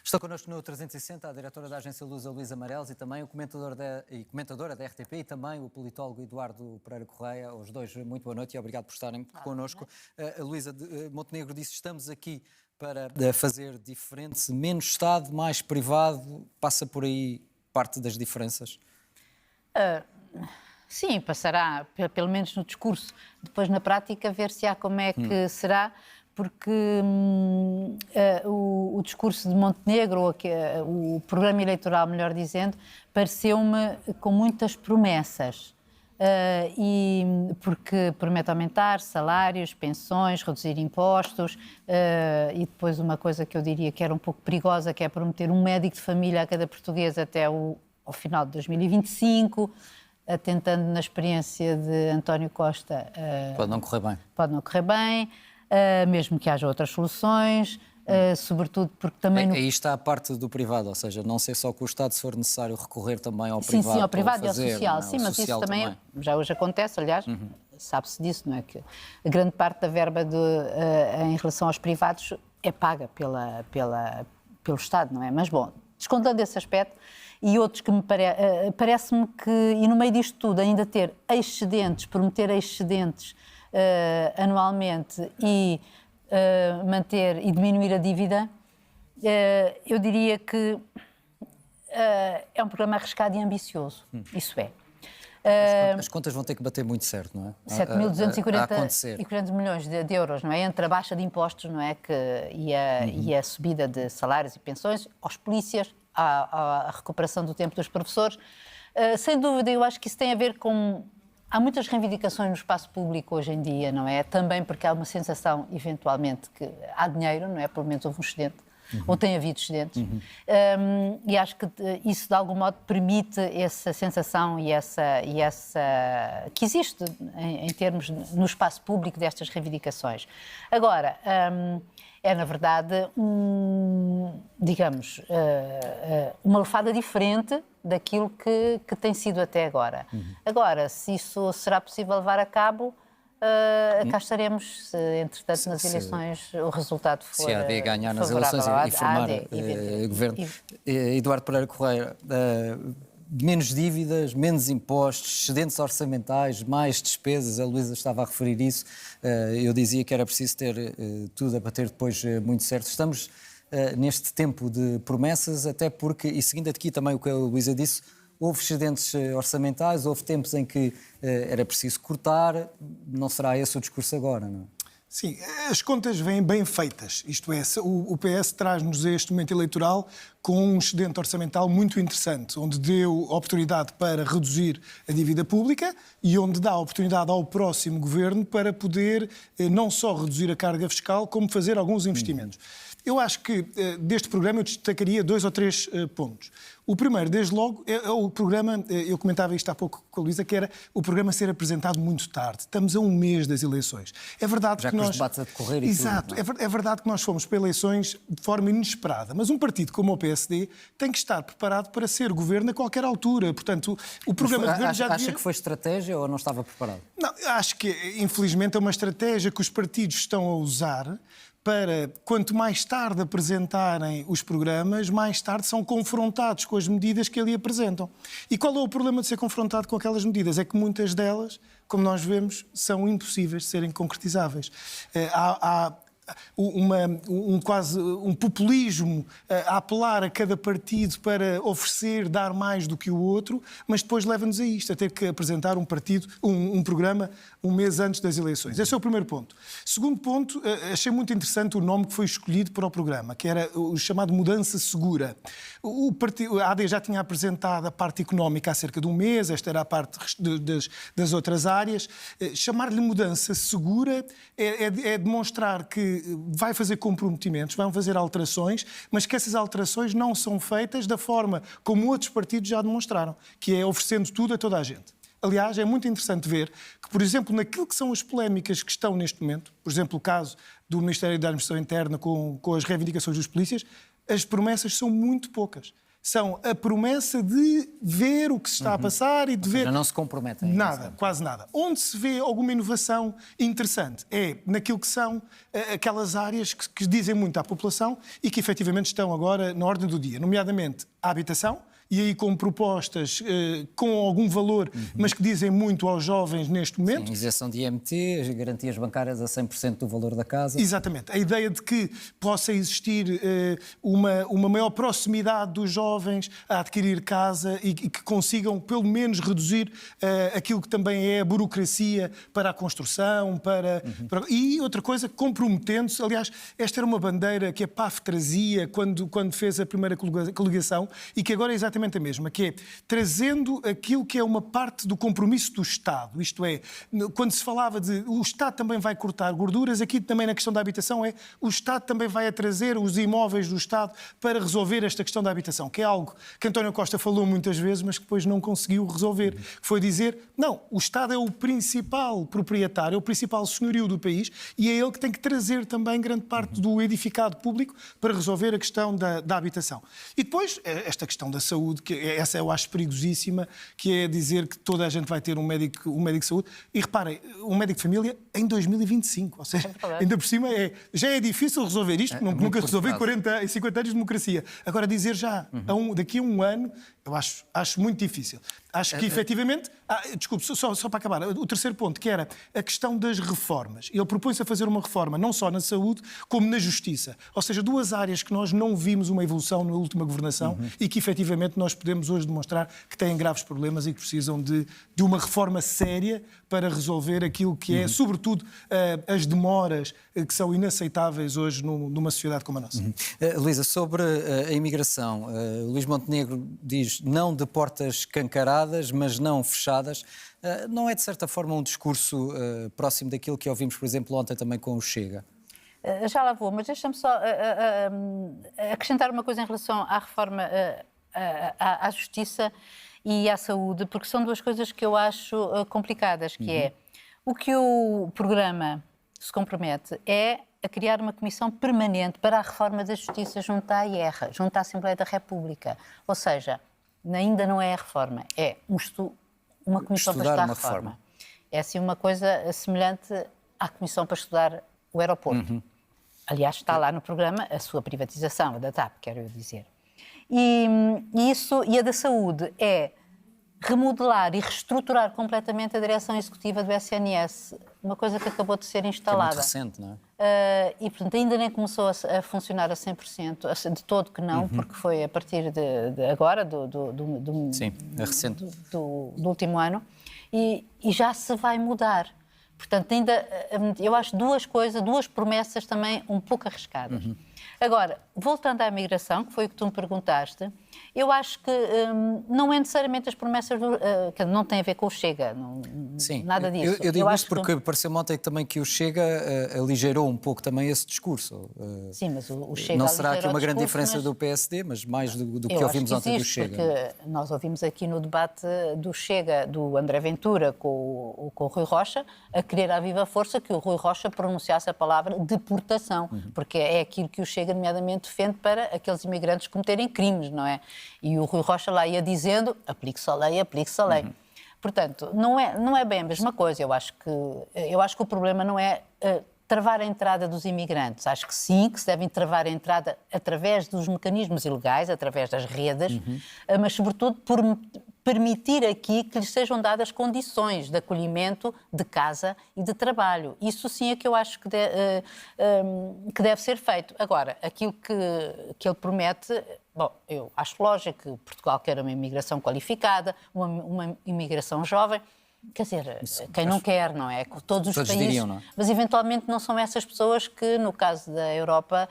Está connosco no 360 a diretora da agência Luz, a Luísa Amarelos, e também o comentadora da RTP e também o politólogo Eduardo Pereira Correia. Os dois, muito boa noite e obrigado por estarem connosco. Luísa Montenegro disse: estamos aqui para fazer diferente, menos Estado, mais privado. Passa por aí parte das diferenças? Sim, passará, pelo menos no discurso. Depois, na prática, ver se há como é que será, porque o discurso de Montenegro, o programa eleitoral, melhor dizendo, pareceu-me com muitas promessas. Porque promete aumentar salários, pensões, reduzir impostos, e depois uma coisa que eu diria que era um pouco perigosa, que é prometer um médico de família a cada português até ao final de 2025, tentando na experiência de António Costa... Pode não correr bem. Pode não correr bem, mesmo que haja outras soluções, sobretudo porque também... Aí está a parte do privado, ou seja, não ser só com o Estado, se for necessário recorrer também ao Sim, privado. sim, ao privado e ao fazer, social. Não é? Sim, O mas social isso também já hoje acontece, aliás, sabe-se disso, não é? Que a grande parte da verba em relação aos privados é paga pelo Estado, não é? Mas, bom, descontando esse aspecto, e outros que parece-me que, e no meio disto tudo, ainda ter excedentes, prometer excedentes anualmente e manter e diminuir a dívida, eu diria que é um programa arriscado e ambicioso, isso é. As contas vão ter que bater muito certo, não é? 7.240 milhões de euros, não é? Entre a baixa de impostos, não é? E a subida de salários e pensões aos polícias, à recuperação do tempo dos professores. Sem dúvida, eu acho que isso tem a ver com... Há muitas reivindicações no espaço público hoje em dia, não é? Também porque há uma sensação, eventualmente, que há dinheiro, não é? Pelo menos houve um excedente. Ou tem havido excedentes, e acho que isso de algum modo permite essa sensação e essa que existe em termos no espaço público destas reivindicações. Agora, é na verdade digamos, uma lefada diferente daquilo que tem sido até agora. Agora, se isso será possível levar a cabo, cá estaremos, se entretanto nas eleições o resultado for se a AD ganhar nas favorável eleições e formar governo. Eduardo Pereira Correia, menos dívidas, menos impostos, excedentes orçamentais, mais despesas, a Luísa estava a referir isso, eu dizia que era preciso ter tudo a bater depois muito certo. Estamos neste tempo de promessas, até porque, e seguindo aqui também o que a Luísa disse, houve excedentes orçamentais, houve tempos em que era preciso cortar, não será esse o discurso agora, não é? Sim, as contas vêm bem feitas, isto é, o PS traz-nos a este momento eleitoral com um excedente orçamental muito interessante, onde deu oportunidade para reduzir a dívida pública e onde dá oportunidade ao próximo governo para poder não só reduzir a carga fiscal, como fazer alguns investimentos. Eu acho que deste programa eu destacaria 2 ou 3 pontos. O primeiro, desde logo, é o programa, eu comentava isto há pouco com a Luísa, que era o programa ser apresentado muito tarde. Estamos a um mês das eleições. É verdade já que nós... os debates a decorrer e Exato, tudo, é verdade que nós fomos para eleições de forma inesperada, mas um partido como o PSD tem que estar preparado para ser governo a qualquer altura. Portanto, o programa de governo já devia... Acha que foi estratégia ou não estava preparado? Não, acho que, infelizmente, é uma estratégia que os partidos estão a usar para, quanto mais tarde apresentarem os programas, mais tarde são confrontados com as medidas que ali apresentam. E qual é o problema de ser confrontado com aquelas medidas? É que muitas delas, como nós vemos, são impossíveis de serem concretizáveis. Há quase um populismo a apelar a cada partido para oferecer, dar mais do que o outro, mas depois leva-nos a isto, a ter que apresentar um programa um mês antes das eleições. Esse é o primeiro ponto. Segundo ponto, achei muito interessante o nome que foi escolhido para o programa, que era o chamado Mudança Segura. A AD já tinha apresentado a parte económica há cerca de um mês, esta era a parte das outras áreas. Chamar-lhe Mudança Segura é demonstrar que vai fazer comprometimentos, vão fazer alterações, mas que essas alterações não são feitas da forma como outros partidos já demonstraram, que é oferecendo tudo a toda a gente. Aliás, é muito interessante ver que, por exemplo, naquilo que são as polémicas que estão neste momento, por exemplo, o caso do Ministério da Administração Interna com as reivindicações dos polícias, as promessas são muito poucas. são a promessa de ver o que se está a passar e de ver... não se comprometem. Nada, quase nada. Onde se vê alguma inovação interessante é naquilo que são aquelas áreas que dizem muito à população e que efetivamente estão agora na ordem do dia, nomeadamente a habitação, e aí com propostas com algum valor, mas que dizem muito aos jovens neste momento. Sim, isenção de IMT, as garantias bancárias a 100% do valor da casa. Exatamente. A ideia de que possa existir uma maior proximidade dos jovens a adquirir casa e que consigam, pelo menos, reduzir aquilo que também é a burocracia para a construção, E outra coisa, comprometendo-se. Aliás, esta era uma bandeira que a PAF trazia quando fez a primeira coligação e que agora é exatamente a mesma, que é trazendo aquilo que é uma parte do compromisso do Estado. Isto é, quando se falava de o Estado também vai cortar gorduras, aqui também na questão da habitação o Estado também vai trazer os imóveis do Estado para resolver esta questão da habitação, que é algo que António Costa falou muitas vezes, mas que depois não conseguiu resolver. Que foi dizer, não, o Estado é o principal proprietário, é o principal senhorio do país e é ele que tem que trazer também grande parte do edificado público para resolver a questão da habitação. E depois, esta questão da saúde, que essa eu acho perigosíssima, que é dizer que toda a gente vai ter um médico de saúde. E reparem, um médico de família em 2025. Ou seja, ainda por cima já é difícil resolver isto, nunca resolvi 40 e 50 anos de democracia. Agora dizer já, daqui a um ano, eu acho muito difícil. Acho que, efetivamente... desculpe, só para acabar. O terceiro ponto, que era a questão das reformas. Ele propõe-se a fazer uma reforma não só na saúde, como na justiça. Ou seja, duas áreas que nós não vimos uma evolução na última governação e que, efetivamente, nós podemos hoje demonstrar que têm graves problemas e que precisam de uma reforma séria para resolver aquilo que é, sobretudo, as demoras que são inaceitáveis hoje numa sociedade como a nossa. Luísa, sobre a imigração, Luís Montenegro diz não de portas escancaradas, mas não fechadas. Não é, de certa forma, um discurso próximo daquilo que ouvimos, por exemplo, ontem também com o Chega? Já lá vou, mas deixa-me só acrescentar uma coisa em relação à reforma à justiça e à saúde, porque são duas coisas que eu acho complicadas, que é o que o programa se compromete é a criar uma comissão permanente para a reforma da justiça junto à AIR, junto à Assembleia da República. Ou seja, ainda não é a reforma, é uma comissão para estudar a reforma. É assim uma coisa semelhante à comissão para estudar o aeroporto. Aliás, está lá no programa a sua privatização, a da TAP, quero eu dizer. E a da saúde é remodelar e reestruturar completamente a direção executiva do SNS, uma coisa que acabou de ser instalada. Que é muito recente, não é? E, portanto, ainda nem começou a funcionar a 100%, de todo que não, porque foi a partir de agora, Sim, é recente. do último ano, e já se vai mudar. Portanto, ainda, eu acho duas promessas também um pouco arriscadas. Agora, voltando à migração, que foi o que tu me perguntaste, eu acho que não é necessariamente as promessas, que não tem a ver com o Chega, Sim, nada disso. Eu digo isto porque pareceu-me ontem também que o Chega aligeirou um pouco também esse discurso. Sim, mas o Chega não será aqui uma grande discurso, diferença do PSD, mas mais do que ouvimos que ontem do Chega. Porque nós ouvimos aqui no debate do Chega, do André Ventura com o Rui Rocha, a querer à viva força que o Rui Rocha pronunciasse a palavra deportação, porque é aquilo que o Chega, nomeadamente, defende para aqueles imigrantes cometerem crimes, não é? E o Rui Rocha lá ia dizendo, aplique-se a lei, aplique-se a lei. Portanto, não é bem a mesma coisa. Eu acho que o problema não é travar a entrada dos imigrantes. Acho que sim, que se devem travar a entrada através dos mecanismos ilegais, através das redes, mas sobretudo por permitir aqui que lhes sejam dadas condições de acolhimento, de casa e de trabalho. Isso sim é que eu acho que deve ser feito. Agora, aquilo que ele promete... Bom, eu acho lógico que Portugal quer uma imigração qualificada, uma imigração jovem. Quer dizer, quem não quer, não é? Todos os países, diriam, não é? Mas eventualmente não são essas pessoas que, no caso da Europa,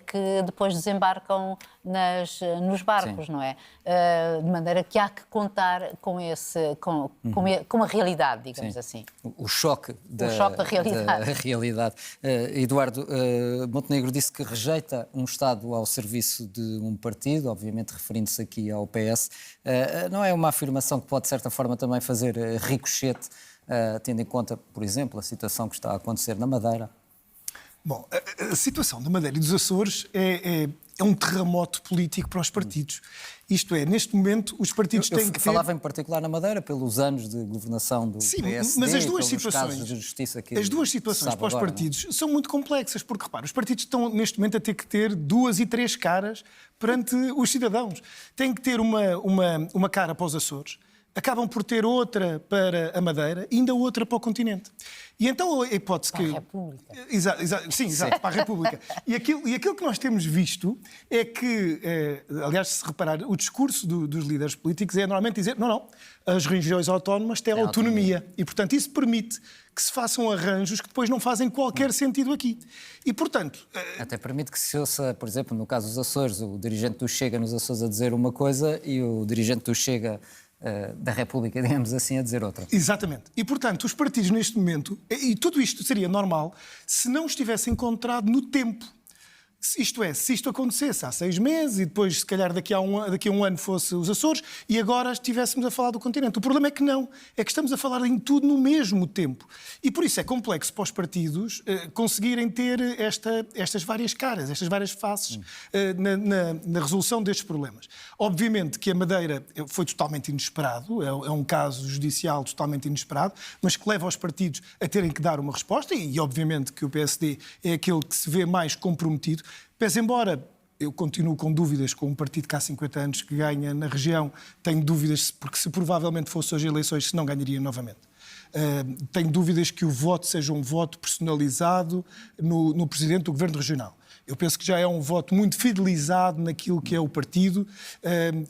que depois desembarcam nos barcos, sim, não é? De maneira que há que contar com a realidade, digamos, sim, assim. O choque da realidade. Eduardo, Montenegro disse que rejeita um Estado ao serviço de um partido, obviamente referindo-se aqui ao PS. Não é uma afirmação que pode, de certa forma, também fazer ricochete, tendo em conta, por exemplo, a situação que está a acontecer na Madeira? Bom, a situação da Madeira e dos Açores é um terremoto político para os partidos. Isto é, neste momento, os partidos têm que ter... Falava em particular na Madeira, pelos anos de governação do PSD, mas as duas situações, casos de justiça que as duas situações para os partidos são muito complexas, porque, repara, os partidos estão, neste momento, a ter que ter 2 e 3 caras perante os cidadãos. Têm que ter uma cara para os Açores, acabam por ter outra para a Madeira e ainda outra para o continente. E então a hipótese que... Para a República. Exato, para a República. E aquilo que nós temos visto é que, aliás, se reparar, o discurso dos líderes políticos é normalmente dizer não, as regiões autónomas têm autonomia. E, portanto, isso permite que se façam arranjos que depois não fazem qualquer sentido aqui. E, portanto... Até permite que se ouça, por exemplo, no caso dos Açores, o dirigente do Chega nos Açores a dizer uma coisa e o dirigente do Chega da República, digamos assim, a dizer outra. Exatamente. E, portanto, os partidos neste momento, e tudo isto seria normal se não estivesse encontrado no tempo. Isto é, se isto acontecesse há 6 meses e depois, se calhar, daqui a um ano fosse os Açores e agora estivéssemos a falar do continente. O problema é que não. É que estamos a falar em tudo no mesmo tempo. E por isso é complexo para os partidos conseguirem ter estas várias caras, estas várias faces na resolução destes problemas. Obviamente que a Madeira foi totalmente inesperado, é um caso judicial totalmente inesperado, mas que leva os partidos a terem que dar uma resposta e obviamente que o PSD é aquele que se vê mais comprometido. Pese embora eu continuo com dúvidas com um partido que há 50 anos que ganha na região, tenho dúvidas porque se provavelmente fosse hoje eleições, se não ganharia novamente. Tenho dúvidas que o voto seja um voto personalizado no presidente do Governo Regional. Eu penso que já é um voto muito fidelizado naquilo que é o partido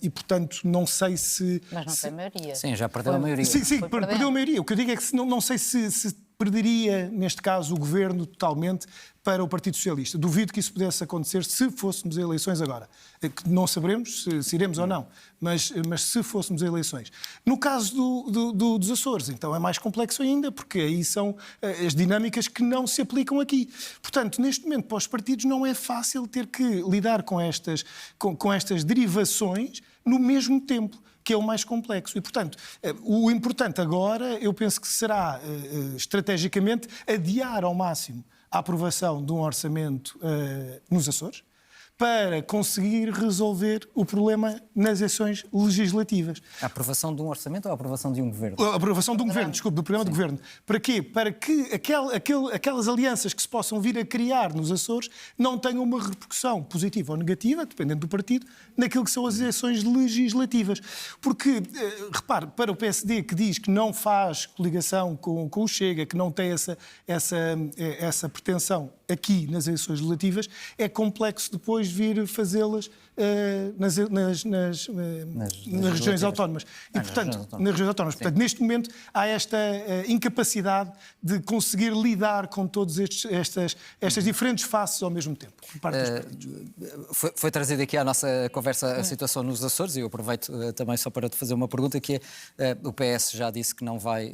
e, portanto, não sei se... Mas não tem maioria. Sim, já perdeu a maioria. Sim, perdeu a maioria. O que eu digo é que não sei se perderia, neste caso, o governo totalmente para o Partido Socialista. Duvido que isso pudesse acontecer se fôssemos a eleições agora. Que não saberemos se iremos ou não, mas se fôssemos a eleições. No caso dos Açores, então é mais complexo ainda, porque aí são as dinâmicas que não se aplicam aqui. Portanto, neste momento, para os partidos não é fácil ter que lidar com estas derivações no mesmo tempo, que é o mais complexo. E, portanto, o importante agora, eu penso que será, estrategicamente, adiar ao máximo a aprovação de um orçamento nos Açores, para conseguir resolver o problema nas eleições legislativas. A aprovação de um orçamento ou a aprovação de um governo? A aprovação de um governo, desculpe, do programa de governo. Para quê? Para que aquelas alianças que se possam vir a criar nos Açores não tenham uma repercussão positiva ou negativa, dependendo do partido, naquilo que são as eleições legislativas. Porque, repare, para o PSD, que diz que não faz coligação com o Chega, que não tem essa pretensão aqui nas eleições legislativas, é complexo depois vir fazê-las nas regiões autónomas. E, portanto, nas regiões autónomas. Portanto, neste momento há esta incapacidade de conseguir lidar com todas estas diferentes faces ao mesmo tempo, por parte dos partidos. Foi trazida aqui à nossa conversa a situação nos Açores e eu aproveito também só para te fazer uma pergunta, que é, o PS já disse que não vai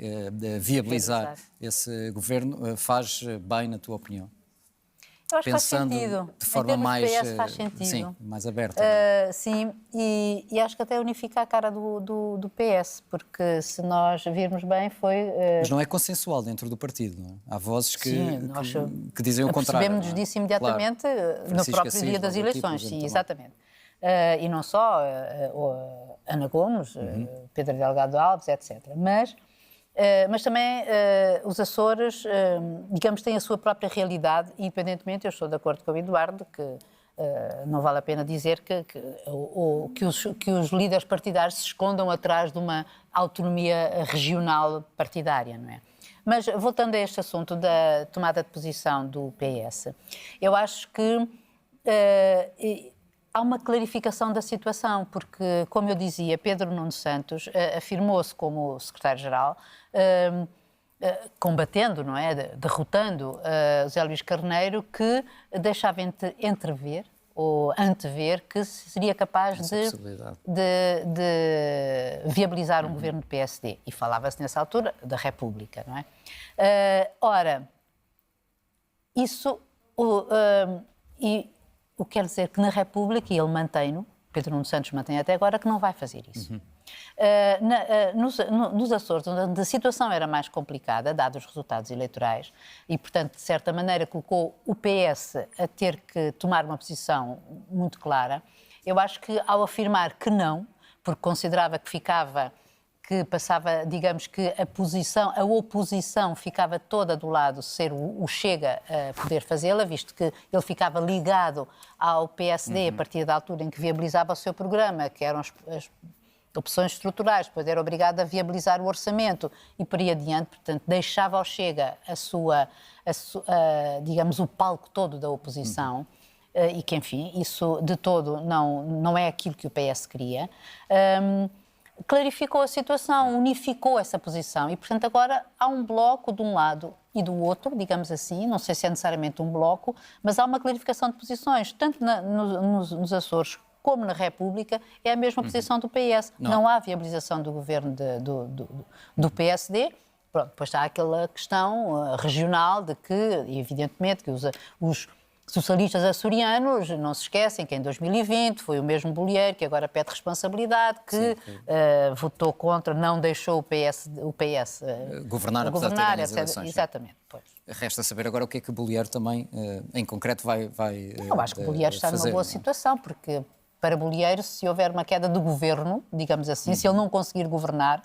viabilizar esse governo. Faz bem, na tua opinião? Eu acho Pensando que faz sentido. de forma mais, faz sentido. sim, mais aberta. Sim, e acho que até unifica a cara do PS, porque se nós virmos bem foi... Mas não é consensual dentro do partido, não é? Há vozes que dizem o contrário. Percebemos disso imediatamente no próprio dia das eleições, sim, exatamente. E não só Ana Gomes, Pedro Delgado Alves, etc. Mas também os Açores, digamos, têm a sua própria realidade, e, independentemente, eu estou de acordo com o Eduardo, que não vale a pena dizer que os líderes partidários se escondam atrás de uma autonomia regional partidária, não é? Mas, voltando a este assunto da tomada de posição do PS, eu acho que há uma clarificação da situação, porque, como eu dizia, Pedro Nuno Santos afirmou-se como secretário-geral, combatendo, não é, derrotando José Luís Carneiro, que deixava entrever ou antever que seria capaz de viabilizar um governo do PSD. E falava-se nessa altura da República, não é? Ora, isso... o que quer dizer que na República, e ele mantém-no, Pedro Nuno Santos mantém até agora que não vai fazer isso. Nos Açores, onde a situação era mais complicada, dados os resultados eleitorais, e, portanto, de certa maneira, colocou o PS a ter que tomar uma posição muito clara, eu acho que, ao afirmar que não, porque considerava que passava, digamos que a oposição ficava toda do lado ser o Chega a poder fazê-la, visto que ele ficava ligado ao PSD a partir da altura em que viabilizava o seu programa, que eram as opções estruturais, depois era obrigado a viabilizar o orçamento e por aí adiante, portanto, deixava ao Chega digamos, o palco todo da oposição, e que, enfim, isso de todo não é aquilo que o PS queria. Clarificou a situação, unificou essa posição e, portanto, agora há um bloco de um lado e do outro, digamos assim, não sei se é necessariamente um bloco, mas há uma clarificação de posições, tanto nos Açores como na República, é a mesma posição do PS. Não há viabilização do governo do PSD. Pronto, depois há aquela questão regional de que, evidentemente, que os socialistas açorianos não se esquecem que em 2020 foi o mesmo Bolieiro que agora pede responsabilidade, que votou contra, não deixou o PS governar, apesar de terem as etc. eleições. Exatamente. Pois. Resta saber agora o que é que Bolieiro também, em concreto, vai Eu acho que Bolieiro está numa boa situação, porque para Bolieiro, se houver uma queda do governo, digamos assim, se ele não conseguir governar,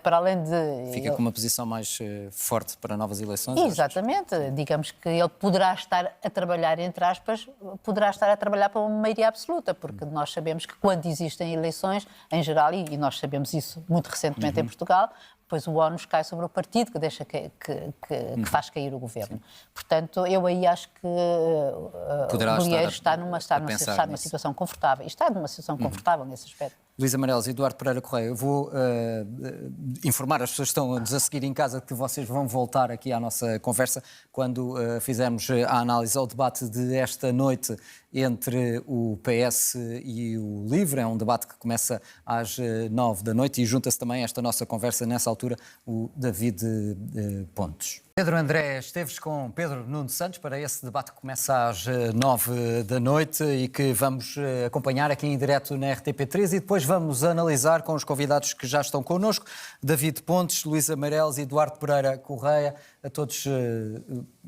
para além de... Fica com uma posição mais forte para novas eleições? Exatamente. Digamos que ele poderá estar a trabalhar, entre aspas, poderá estar a trabalhar para uma maioria absoluta, porque nós sabemos que quando existem eleições, em geral, e nós sabemos isso muito recentemente em Portugal, depois o ónus cai sobre o partido que deixa que faz cair o governo. Portanto, eu aí acho que o Bolieiro está numa situação confortável. E está numa situação confortável nesse aspecto. Luísa Meireles e Eduardo Pereira Correia, eu vou informar as pessoas que estão-nos a seguir em casa que vocês vão voltar aqui à nossa conversa quando fizermos a análise ao debate de esta noite entre o PS e o LIVRE. É um debate que começa às 9 da noite e junta-se também a esta nossa conversa, nessa altura, o David Pontes. Pedro André Esteves com Pedro Nuno Santos para esse debate que começa às 9 da noite e que vamos acompanhar aqui em direto na RTP3 e depois vamos analisar com os convidados que já estão connosco, David Pontes, Luísa Meireles e Eduardo Pereira Correia. A todos,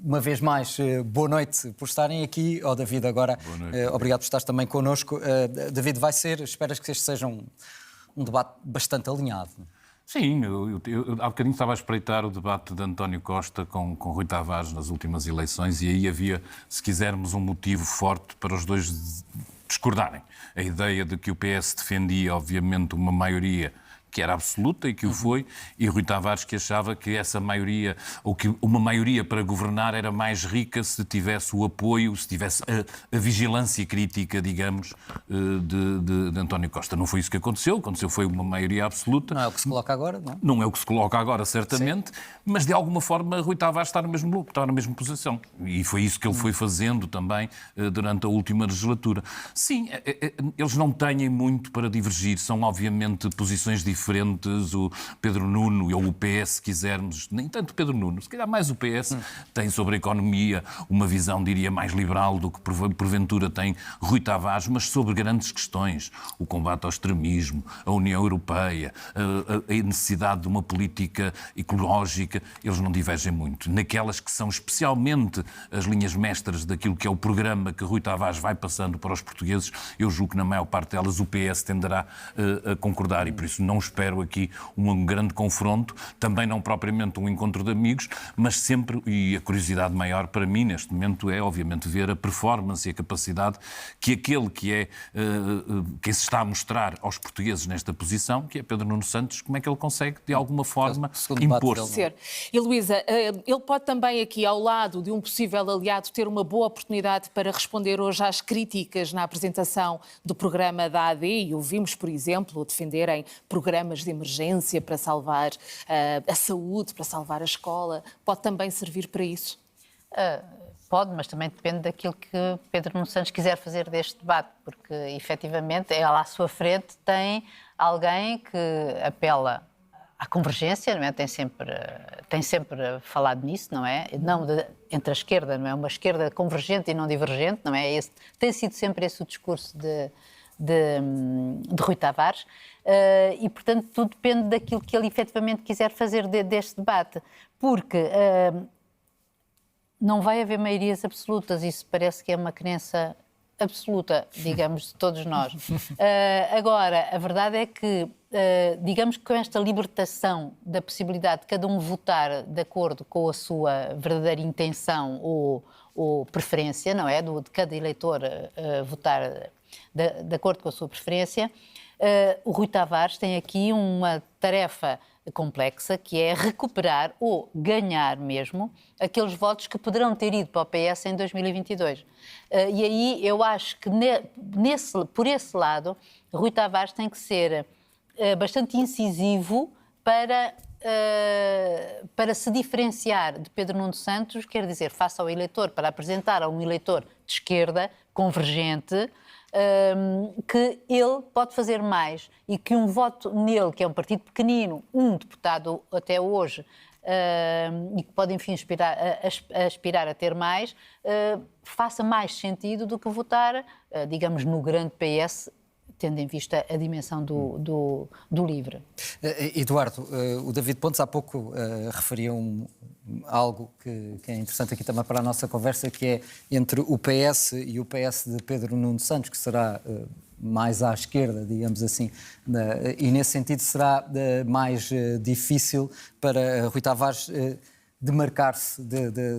uma vez mais, boa noite por estarem aqui. David, agora, obrigado por estares também connosco. David, esperas que este seja um debate bastante alinhado? Sim, eu há bocadinho estava a espreitar o debate de António Costa com Rui Tavares nas últimas eleições e aí havia, se quisermos, um motivo forte para os dois discordarem. A ideia de que o PS defendia, obviamente, uma maioria que era absoluta e que o foi, e Rui Tavares que achava que essa maioria, ou que uma maioria para governar era mais rica se tivesse o apoio, se tivesse a vigilância crítica, digamos, de António Costa. Não foi isso que aconteceu foi uma maioria absoluta. Não é o que se coloca agora, não é? Não é o que se coloca agora, certamente, mas de alguma forma Rui Tavares está no mesmo grupo, está na mesma posição. E foi isso que ele foi fazendo também durante a última legislatura. Sim, eles não têm muito para divergir, são obviamente posições diferentes, o Pedro Nuno, ou o PS, se quisermos, nem tanto Pedro Nuno, se calhar mais o PS, tem sobre a economia uma visão, diria, mais liberal do que porventura tem Rui Tavares, mas sobre grandes questões, o combate ao extremismo, a União Europeia, a necessidade de uma política ecológica, eles não divergem muito. Naquelas que são especialmente as linhas mestras daquilo que é o programa que Rui Tavares vai passando para os portugueses, eu julgo que na maior parte delas o PS tenderá a concordar e por isso não espero aqui um grande confronto, também não propriamente um encontro de amigos, mas sempre, e a curiosidade maior para mim neste momento é obviamente ver a performance e a capacidade que aquele que se está a mostrar aos portugueses nesta posição, que é Pedro Nuno Santos, como é que ele consegue de alguma forma impor-se. E Luísa, ele pode também aqui ao lado de um possível aliado ter uma boa oportunidade para responder hoje às críticas na apresentação do programa da AD e ouvimos, por exemplo, defenderem programas de emergência para salvar a saúde, para salvar a escola. Pode também servir para isso? Pode, mas também depende daquilo que Pedro Nuno Santos quiser fazer deste debate, porque, efetivamente, ela à sua frente tem alguém que apela à convergência, não é? Tem sempre falado nisso, não é? Não entre a esquerda, não é? Uma esquerda convergente e não divergente, não é? Tem sido sempre esse o discurso de Rui Tavares, e, portanto, tudo depende daquilo que ele efetivamente quiser fazer deste debate, porque não vai haver maiorias absolutas, isso parece que é uma crença absoluta, digamos, de todos nós. Agora, a verdade é que, digamos que com esta libertação da possibilidade de cada um votar de acordo com a sua verdadeira intenção ou preferência, não é? De cada eleitor votar de acordo com a sua preferência, o Rui Tavares tem aqui uma tarefa complexa, que é recuperar ou ganhar mesmo aqueles votos que poderão ter ido para o PS em 2022. E aí eu acho que por esse lado, Rui Tavares tem que ser bastante incisivo para se diferenciar de Pedro Nuno Santos, quer dizer, face ao eleitor, para apresentar a um eleitor de esquerda, convergente, que ele pode fazer mais e que um voto nele, que é um partido pequenino, um deputado até hoje, e que pode, enfim, aspirar a ter mais, faça mais sentido do que votar, digamos, no grande PS, tendo em vista a dimensão do LIVRE. Eduardo, o David Pontes há pouco referia algo que é interessante aqui também para a nossa conversa, que é entre o PS e o PS de Pedro Nuno Santos, que será mais à esquerda, digamos assim, e nesse sentido será mais difícil para Rui Tavares demarcar-se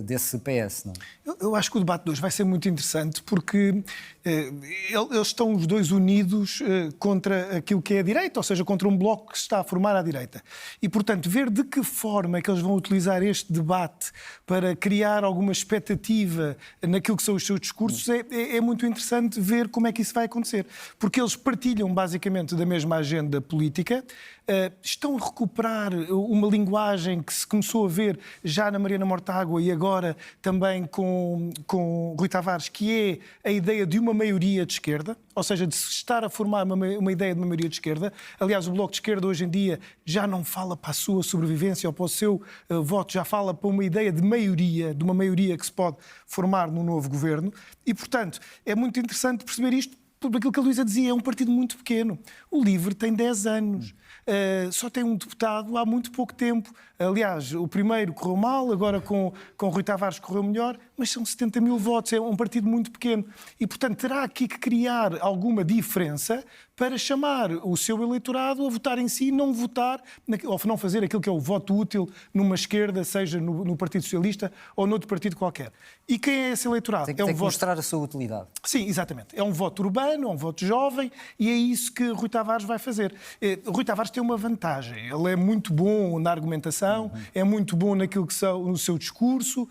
desse PS, não é? Eu acho que o debate de hoje vai ser muito interessante porque eles estão os dois unidos contra aquilo que é a direita, ou seja, contra um bloco que se está a formar à direita. E, portanto, ver de que forma é que eles vão utilizar este debate para criar alguma expectativa naquilo que são os seus discursos é muito interessante ver como é que isso vai acontecer. Porque eles partilham basicamente da mesma agenda política, estão a recuperar uma linguagem que se começou a ver já na Mariana Mortágua e agora também com Rui Tavares, que é a ideia de uma maioria de esquerda, ou seja, de se estar a formar uma ideia de uma maioria de esquerda. Aliás, o Bloco de Esquerda hoje em dia já não fala para a sua sobrevivência ou para o seu voto, já fala para uma ideia de uma maioria que se pode formar num novo governo. E, portanto, é muito interessante perceber isto, por aquilo que a Luísa dizia, é um partido muito pequeno. O LIVRE tem 10 anos. Só tem um deputado há muito pouco tempo. Aliás, o primeiro correu mal, agora com Rui Tavares correu melhor, mas são 70 mil votos, é um partido muito pequeno. E, portanto, terá aqui que criar alguma diferença para chamar o seu eleitorado a votar em si, não votar, ou não fazer aquilo que é o voto útil numa esquerda, seja no Partido Socialista ou noutro partido qualquer. E quem é esse eleitorado? Tem que mostrar a sua utilidade. Sim, exatamente. É um voto urbano, é um voto jovem, e é isso que Rui Tavares vai fazer. Rui Tavares tem uma vantagem. Ele é muito bom na argumentação, é muito bom naquilo que são no seu discurso,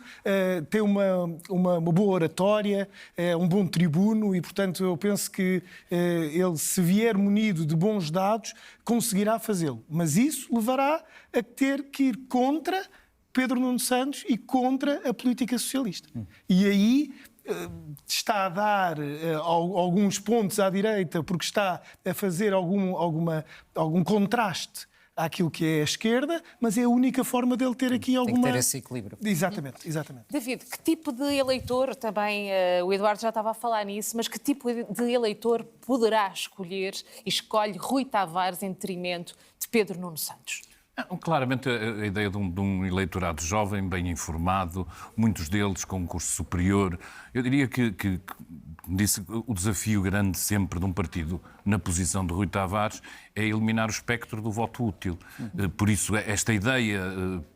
tem uma boa oratória, é um bom tribuno e, portanto, eu penso que ele, se vier munido de bons dados, conseguirá fazê-lo. Mas isso levará a ter que ir contra Pedro Nuno Santos e contra a política socialista. E aí está a dar alguns pontos à direita porque está a fazer algum contraste àquilo que é a esquerda, mas é a única forma dele ter aqui alguma... Tem que ter esse equilíbrio. Exatamente. David, que tipo de eleitor, também o Eduardo já estava a falar nisso, mas que tipo de eleitor poderá escolher e escolhe Rui Tavares em detrimento de Pedro Nuno Santos? Claramente a ideia de um eleitorado jovem, bem informado, muitos deles com um curso superior. Eu diria que disse, o desafio grande sempre de um partido na posição de Rui Tavares é eliminar o espectro do voto útil. Por isso, esta ideia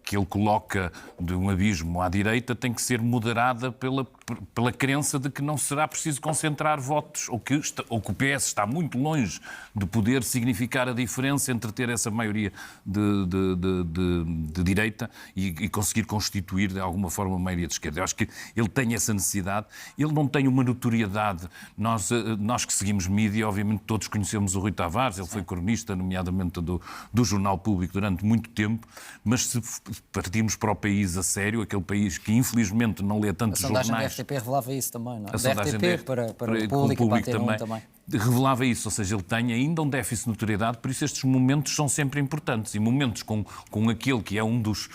que ele coloca de um abismo à direita tem que ser moderada pela crença de que não será preciso concentrar votos, ou que o PS está muito longe de poder significar a diferença entre ter essa maioria de direita e conseguir constituir de alguma forma uma maioria de esquerda. Eu acho que ele tem essa necessidade, ele não tem uma notoriedade. Nós que seguimos mídia, obviamente todos conhecemos o Rui Tavares, ele foi cronista, nomeadamente do Jornal Público durante muito tempo, mas se partirmos para o país a sério, aquele país que infelizmente não lê tantos jornais... A sondagem da RTP revelava isso também, não é? A sondagem da RTP para o Público e para a T1 também. revelava isso, ou seja, ele tem ainda um déficit de notoriedade, por isso estes momentos são sempre importantes, e momentos com aquele que é um dos,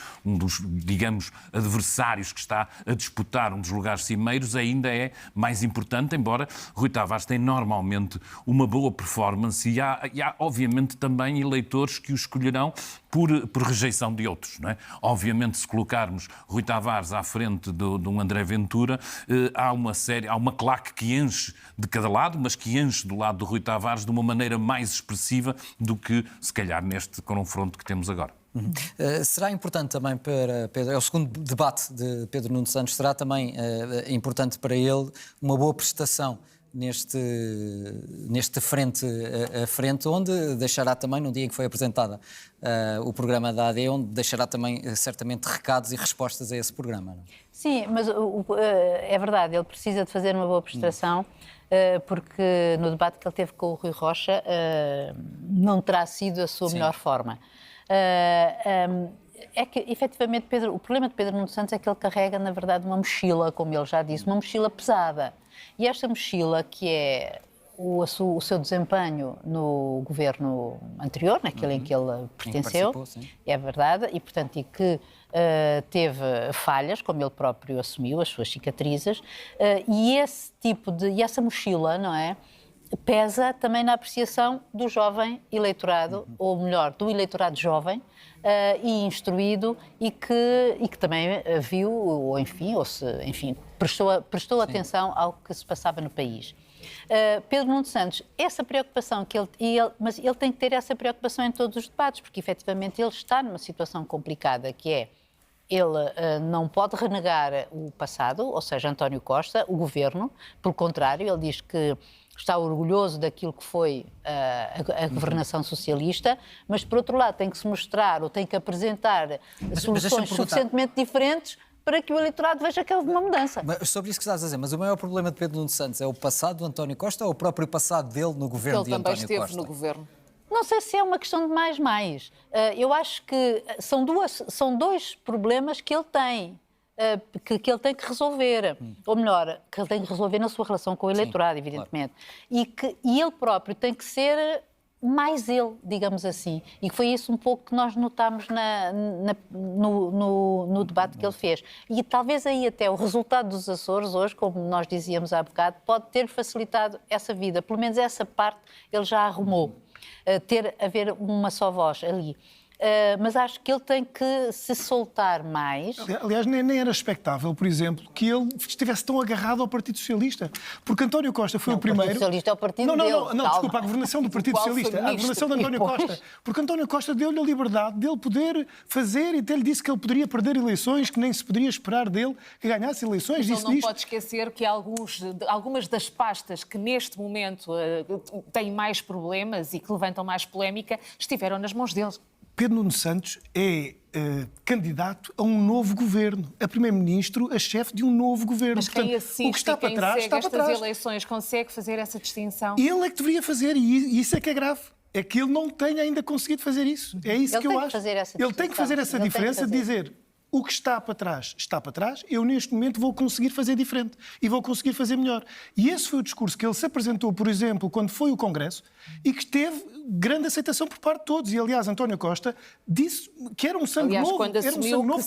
digamos, adversários que está a disputar um dos lugares cimeiros ainda é mais importante, embora Rui Tavares tem normalmente uma boa performance e há obviamente também eleitores que o escolherão por rejeição de outros, não é? Obviamente, se colocarmos Rui Tavares à frente de um André Ventura, há uma claque que enche de cada lado, mas que enche do lado do Rui Tavares de uma maneira mais expressiva do que, se calhar, neste confronto que temos agora. Será importante também para Pedro, é o segundo debate de Pedro Nuno Santos, será também importante para ele uma boa prestação neste frente a frente, onde deixará também, no dia em que foi apresentada o programa da AD, onde deixará também certamente recados e respostas a esse programa. Não? Sim, mas é verdade, ele precisa de fazer uma boa prestação, porque no debate que ele teve com o Rui Rocha não terá sido a sua melhor forma. É que, efetivamente, o problema de Pedro Nuno Santos é que ele carrega, na verdade, uma mochila, como ele já disse, uma mochila pesada. E esta mochila, que é o seu desempenho no governo anterior, naquele em que ele pertenceu, é verdade, e, portanto, que teve falhas, como ele próprio assumiu, as suas cicatrizes, e essa mochila, não é? Pesa também na apreciação do jovem eleitorado, ou melhor, do eleitorado jovem e instruído e que também viu, ou enfim, prestou atenção ao que se passava no país. Pedro Nuno Santos, essa preocupação mas ele tem que ter essa preocupação em todos os debates, porque efetivamente ele está numa situação complicada, que é ele não pode renegar o passado, ou seja, António Costa, o governo, pelo contrário, ele diz que está orgulhoso daquilo que foi a governação socialista, mas, por outro lado, tem que se mostrar ou tem que apresentar soluções suficientemente diferentes para que o eleitorado veja que houve uma mudança. Mas sobre isso que estás a dizer, mas o maior problema de Pedro Nuno Santos é o passado do António Costa ou o próprio passado dele no governo de António Costa? Ele também esteve no governo. Não sei se é uma questão de mais. Eu acho que são dois problemas que ele tem. Que ele tem que resolver, ou melhor, que ele tem que resolver na sua relação com o eleitorado, evidentemente. Claro. E ele próprio tem que ser mais ele, digamos assim. E foi isso um pouco que nós notámos no debate que ele fez. E talvez aí até o resultado dos Açores hoje, como nós dizíamos há bocado, pode ter facilitado essa vida. Pelo menos essa parte ele já arrumou. Haver uma só voz ali. Mas acho que ele tem que se soltar mais. Aliás, nem era expectável, por exemplo, que ele estivesse tão agarrado ao Partido Socialista. Porque António Costa foi o primeiro... O Partido Socialista é o partido dele. Não, desculpa, a governação do Partido Socialista. A governação de António Costa. Porque António Costa deu-lhe a liberdade dele poder fazer e até lhe disse que ele poderia perder eleições, que nem se poderia esperar dele que ganhasse eleições. Mas não pode esquecer que algumas das pastas que neste momento têm mais problemas e que levantam mais polémica estiveram nas mãos deles. Pedro Nuno Santos é candidato a um novo governo, a primeiro-ministro, a chefe de um novo governo. Mas quem assiste, o que está quem para trás, segue está para trás. eleições consegue fazer essa distinção? Ele é que deveria fazer, e isso é que é grave. É que ele não tem ainda conseguido fazer isso. É isso que eu acho. Ele tem que fazer essa diferença de dizer: o que está para trás, eu neste momento vou conseguir fazer diferente e vou conseguir fazer melhor. E esse foi o discurso que ele se apresentou, por exemplo, quando foi o Congresso e que teve grande aceitação por parte de todos. E, aliás, António Costa disse que era um sangue novo. Quando assumiu que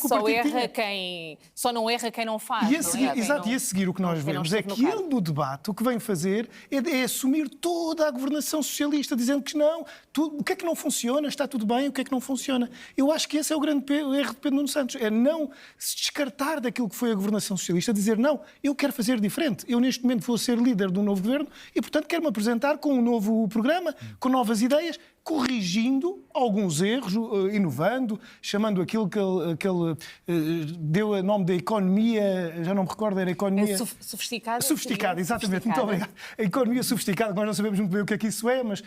só não erra quem não faz. E a seguir o que nós vemos é que ele, no debate, o que vem fazer é assumir toda a governação socialista, dizendo que não, o que é que não funciona, está tudo bem, o que é que não funciona. Eu acho que esse é o grande erro de Pedro Nuno Santos, é não se descartar daquilo que foi a governação socialista, dizer não, eu quero fazer diferente, eu neste momento vou ser líder de um novo governo e, portanto, quero-me apresentar com um novo programa, com novas ideias, corrigindo alguns erros, inovando, chamando aquilo que ele deu o nome da economia, já não me recordo, era economia... Sofisticada. Sofisticada, exatamente, muito obrigado. A economia sofisticada, nós não sabemos muito bem o que é que isso é, mas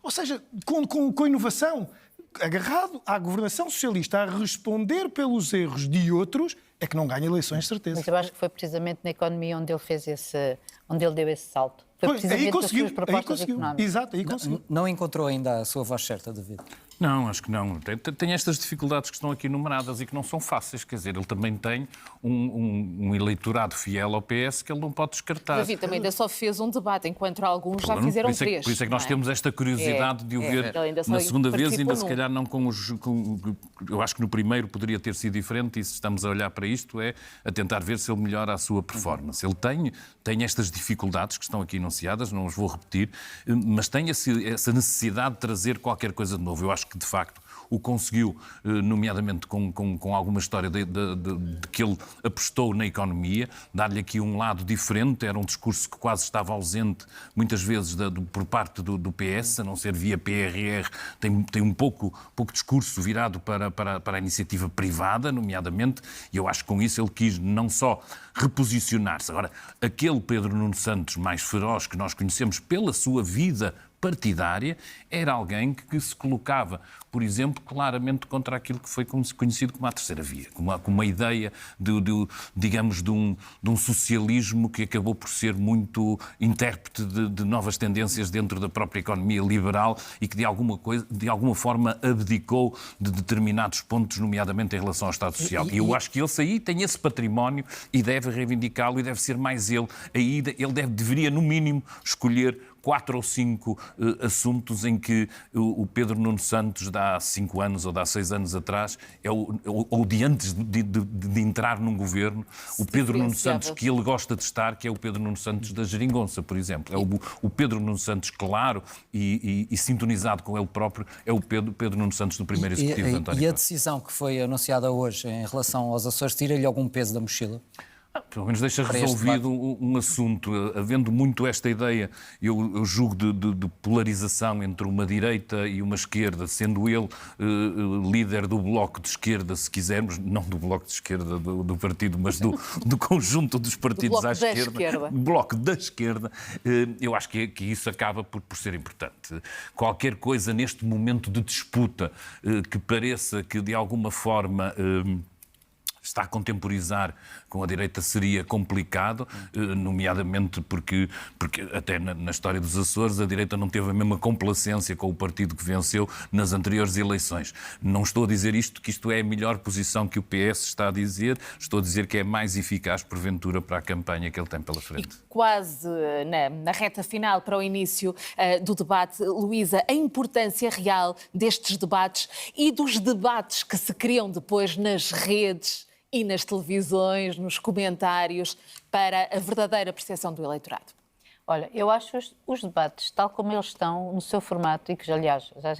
ou seja, com inovação, agarrado à governação socialista, a responder pelos erros de outros, é que não ganha eleições, certeza. Mas eu acho que foi precisamente na economia onde ele deu esse salto. foi Pois, precisamente aí das conseguiu, suas propostas aí conseguiu. económicas. Exato, aí conseguiu. Não encontrou ainda a sua voz certa, David? Não, acho que não. Tem estas dificuldades que estão aqui enumeradas e que não são fáceis. Quer dizer, ele também tem um eleitorado fiel ao PS que ele não pode descartar. David também ainda só fez um debate, enquanto alguns já fizeram três. Por isso é que nós temos esta curiosidade de o ver Ele ainda só na segunda vez, ainda participou se num. calhar não com os... eu acho que no primeiro poderia ter sido diferente e se estamos a olhar para isto é a tentar ver se ele melhora a sua performance. Ele tem estas dificuldades que estão aqui enunciadas, não as vou repetir, mas tem essa necessidade de trazer qualquer coisa de novo. Eu acho que, de facto, o conseguiu, nomeadamente com alguma história de que ele apostou na economia, dar-lhe aqui um lado diferente. Era um discurso que quase estava ausente, muitas vezes, por parte do PS, a não ser via PRR. Tem um pouco discurso virado para a iniciativa privada, nomeadamente, e eu acho que com isso ele quis não só reposicionar-se. Agora, aquele Pedro Nuno Santos mais feroz que nós conhecemos pela sua vida partidária, era alguém que se colocava, por exemplo, claramente contra aquilo que foi conhecido como a terceira via, como uma ideia digamos, de um socialismo que acabou por ser muito intérprete de novas tendências dentro da própria economia liberal e que de alguma forma abdicou de determinados pontos, nomeadamente em relação ao Estado Social. E eu acho que ele aí tem esse património e deve reivindicá-lo e deve ser mais ele. Aí ele deveria, no mínimo, escolher 4 ou 5 assuntos em que o Pedro Nuno Santos, de há 5 anos ou de há 6 anos atrás, ou de antes de entrar num governo, o Pedro Nuno Santos que ele gosta de estar, que é o Pedro Nuno Santos da Geringonça, por exemplo. É o Pedro Nuno Santos claro e sintonizado com ele próprio, é o Pedro Nuno Santos do primeiro executivo de António E a Costa. decisão que foi anunciada hoje em relação aos Açores tira-lhe algum peso da mochila? Pelo menos deixa Para este resolvido um assunto. Havendo muito esta ideia, eu julgo, de polarização entre uma direita e uma esquerda, sendo ele líder do bloco de esquerda, se quisermos, não do bloco de esquerda do partido, mas do conjunto dos partidos bloco à da esquerda. esquerda. Bloco da esquerda. Eu acho que isso acaba por ser importante. Qualquer coisa neste momento de disputa que pareça que de alguma forma está a contemporizar com a direita seria complicado, nomeadamente porque até na história dos Açores a direita não teve a mesma complacência com o partido que venceu nas anteriores eleições. Não estou a dizer que isto é a melhor posição que o PS está a dizer, estou a dizer que é mais eficaz, porventura, para a campanha que ele tem pela frente. E quase na reta final, para o início do debate, Luísa, a importância real destes debates e dos debates que se criam depois nas redes e nas televisões, nos comentários, para a verdadeira percepção do eleitorado? Olha, eu acho os debates, tal como eles estão no seu formato, e que, aliás, já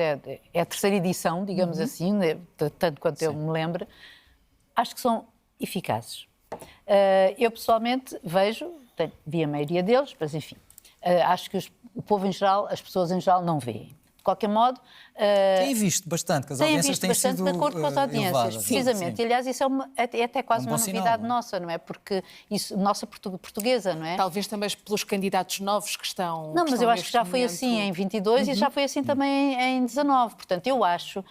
é a terceira edição, digamos assim, tanto quanto eu me lembro, acho que são eficazes. Eu, pessoalmente, vi a maioria deles, mas, enfim, acho que o povo em geral, as pessoas em geral, não veem. De qualquer modo... Tem visto bastante, que as audiências têm sido de acordo com as audiências, elevadas. precisamente. Sim. E, aliás, isso é até quase É um uma bom sinal, novidade não é? nossa, não é? Porque isso, nossa portuguesa, não é? Talvez também pelos candidatos novos que estão... Não, mas eu acho que já foi assim em 22 e já foi assim também em 19. Portanto, eu acho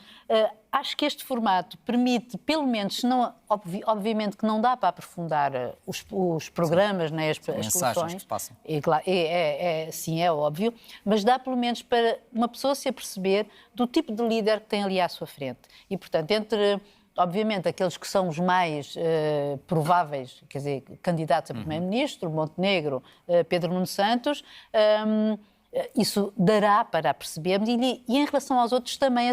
que este formato permite, pelo menos, se não, obviamente que não dá para aprofundar os programas, né, as mensagens soluções. que passam. Sim, é óbvio, mas dá pelo menos para uma pessoa se aperceber do tipo de líder que tem ali à sua frente. E, portanto, obviamente, aqueles que são os mais prováveis, quer dizer, candidatos a primeiro-ministro, Montenegro, Pedro Nuno Santos, isso dará para percebermos e em relação aos outros também